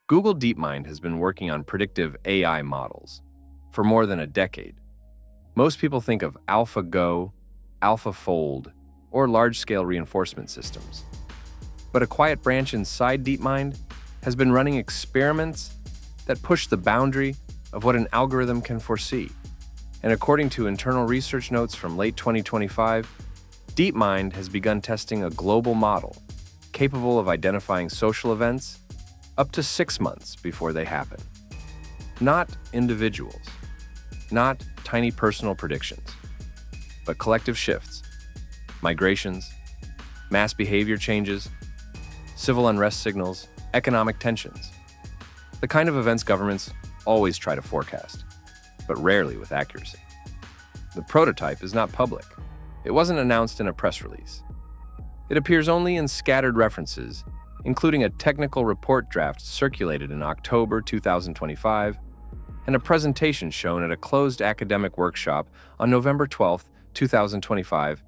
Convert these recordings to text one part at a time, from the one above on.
Google DeepMind has been working on predictive AI models for more than a decade. Most people think of AlphaGo, AlphaFold, or large-scale reinforcement systems. But a quiet branch inside DeepMind has been running experiments that push the boundary of what an algorithm can foresee. And according to internal research notes from late 2025, DeepMind has begun testing a global model capable of identifying social events up to 6 months before they happen. Not individuals, not tiny personal predictions, but collective shifts, migrations, mass behavior changes, civil unrest signals, economic tensions. The kind of events governments always try to forecast, but rarely with accuracy. The prototype is not public. It wasn't announced in a press release. It appears only in scattered references, including a technical report draft circulated in October 2025 and a presentation shown at a closed academic workshop on November 12, 2025,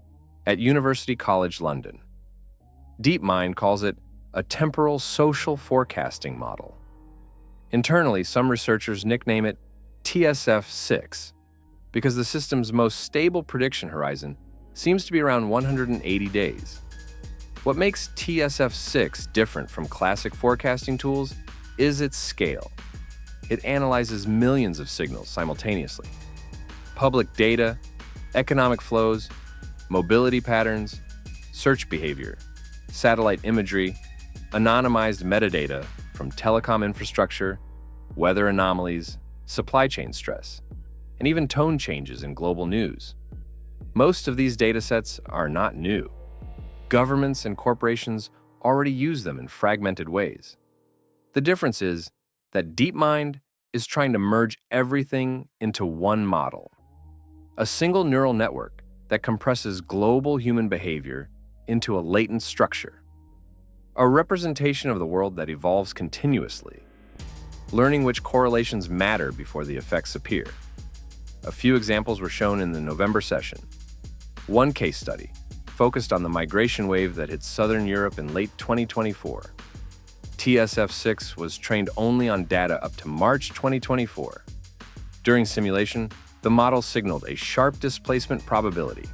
at University College London. DeepMind calls it a temporal social forecasting model. Internally, some researchers nickname it TSF-6 because the system's most stable prediction horizon seems to be around 180 days. What makes TSF-6 different from classic forecasting tools is its scale. It analyzes millions of signals simultaneously. Public data, economic flows, mobility patterns, search behavior, satellite imagery, anonymized metadata from telecom infrastructure, weather anomalies, supply chain stress, and even tone changes in global news. Most of these datasets are not new. Governments and corporations already use them in fragmented ways. The difference is that DeepMind is trying to merge everything into one model, a single neural network that compresses global human behavior into a latent structure, a representation of the world that evolves continuously, learning which correlations matter before the effects appear. A few examples were shown in the November session. One case study focused on the migration wave that hit southern Europe in late 2024. TSF-6 was trained only on data up to March 2024. During simulation, the model signaled a sharp displacement probability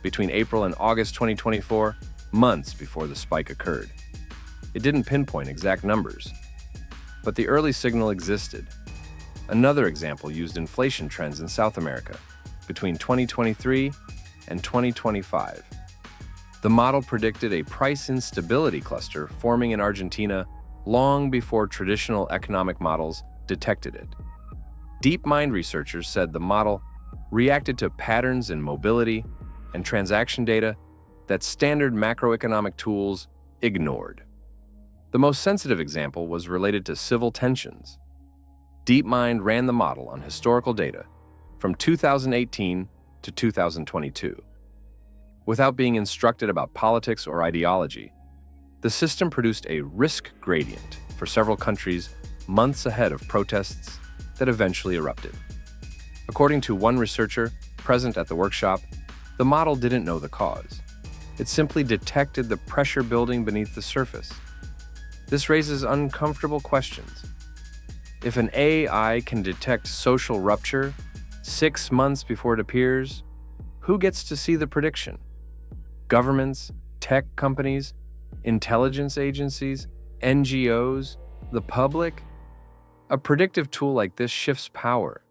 between April and August 2024, months before the spike occurred. It didn't pinpoint exact numbers, but the early signal existed. Another example used inflation trends in South America between 2023 and 2025. The model predicted a price instability cluster forming in Argentina long before traditional economic models detected it. DeepMind researchers said the model reacted to patterns in mobility and transaction data that standard macroeconomic tools ignored. The most sensitive example was related to civil tensions. DeepMind ran the model on historical data from 2018 to 2022. Without being instructed about politics or ideology, the system produced a risk gradient for several countries months ahead of protests that eventually erupted. According to one researcher present at the workshop, the model didn't know the cause. It simply detected the pressure building beneath the surface. This raises uncomfortable questions. If an AI can detect social rupture 6 months before it appears, who gets to see the prediction? Governments, tech companies, intelligence agencies, NGOs, the public? A predictive tool like this shifts power,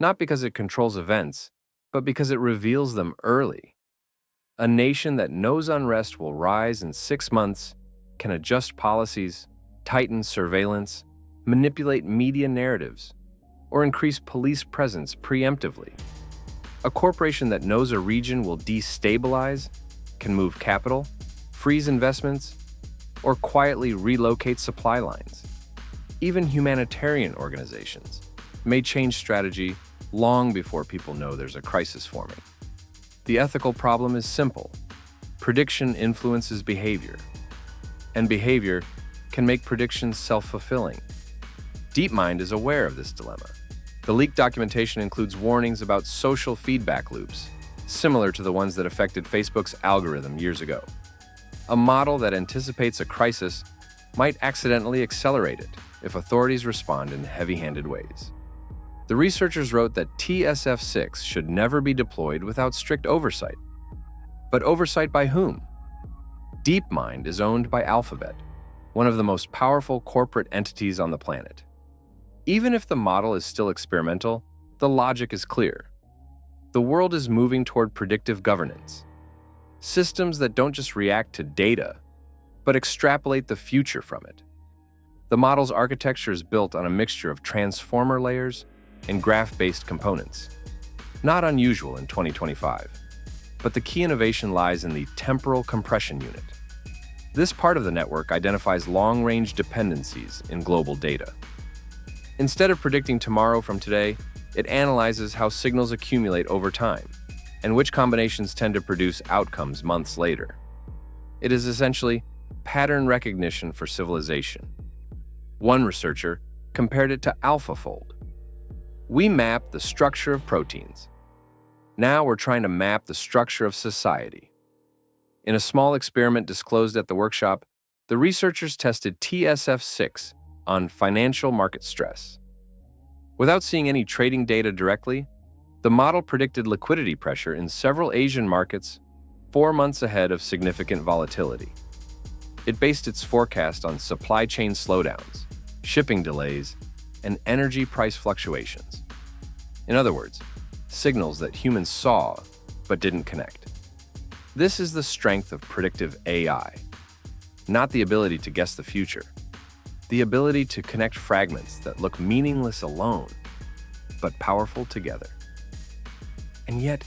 not because it controls events, but because it reveals them early. A nation that knows unrest will rise in 6 months can adjust policies, tighten surveillance, manipulate media narratives, or increase police presence preemptively. A corporation that knows a region will destabilize can move capital, freeze investments, or quietly relocate supply lines. Even humanitarian organizations may change strategy long before people know there's a crisis forming. The ethical problem is simple. Prediction influences behavior, and behavior can make predictions self-fulfilling. DeepMind is aware of this dilemma. The leaked documentation includes warnings about social feedback loops, similar to the ones that affected Facebook's algorithm years ago. A model that anticipates a crisis might accidentally accelerate it if authorities respond in heavy-handed ways. The researchers wrote that TSF-6 should never be deployed without strict oversight. But oversight by whom? DeepMind is owned by Alphabet, one of the most powerful corporate entities on the planet. Even if the model is still experimental, the logic is clear. The world is moving toward predictive governance, systems that don't just react to data, but extrapolate the future from it. The model's architecture is built on a mixture of transformer layers and graph-based components. Not unusual in 2025, but the key innovation lies in the temporal compression unit. This part of the network identifies long-range dependencies in global data. Instead of predicting tomorrow from today, it analyzes how signals accumulate over time and which combinations tend to produce outcomes months later. It is essentially pattern recognition for civilization. One researcher compared it to AlphaFold. We map the structure of proteins. Now we're trying to map the structure of society. In a small experiment disclosed at the workshop, the researchers tested TSF-6 on financial market stress. Without seeing any trading data directly, the model predicted liquidity pressure in several Asian markets 4 months ahead of significant volatility. It based its forecast on supply chain slowdowns, shipping delays, and energy price fluctuations. In other words, signals that humans saw but didn't connect. This is the strength of predictive AI, not the ability to guess the future, the ability to connect fragments that look meaningless alone, but powerful together. And yet,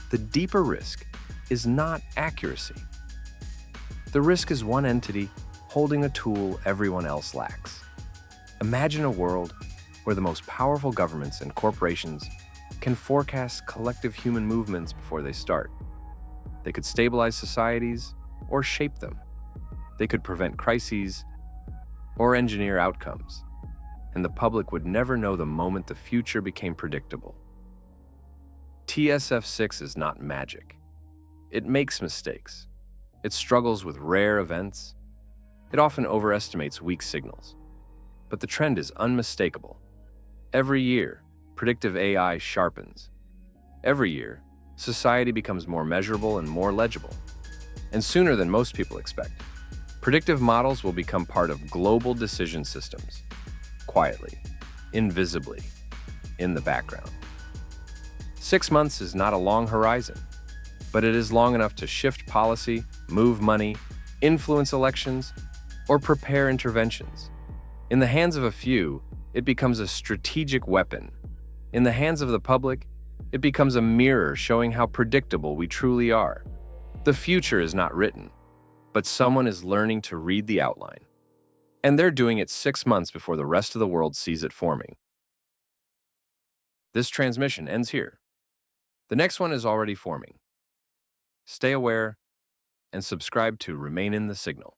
the deeper risk is not accuracy. The risk is one entity holding a tool everyone else lacks. Imagine a world where the most powerful governments and corporations can forecast collective human movements before they start. They could stabilize societies or shape them. They could prevent crises or engineer outcomes, and the public would never know the moment the future became predictable. TSF-6 is not magic. It makes mistakes. It struggles with rare events. It often overestimates weak signals. But the trend is unmistakable. Every year, predictive AI sharpens. Every year, society becomes more measurable and more legible. And sooner than most people expect, predictive models will become part of global decision systems, quietly, invisibly, in the background. 6 months is not a long horizon, but it is long enough to shift policy, move money, influence elections, or prepare interventions. In the hands of a few, it becomes a strategic weapon. In the hands of the public, it becomes a mirror showing how predictable we truly are. The future is not written, but someone is learning to read the outline. And they're doing it 6 months before the rest of the world sees it forming. This transmission ends here. The next one is already forming. Stay aware and subscribe to Remain in the Signal.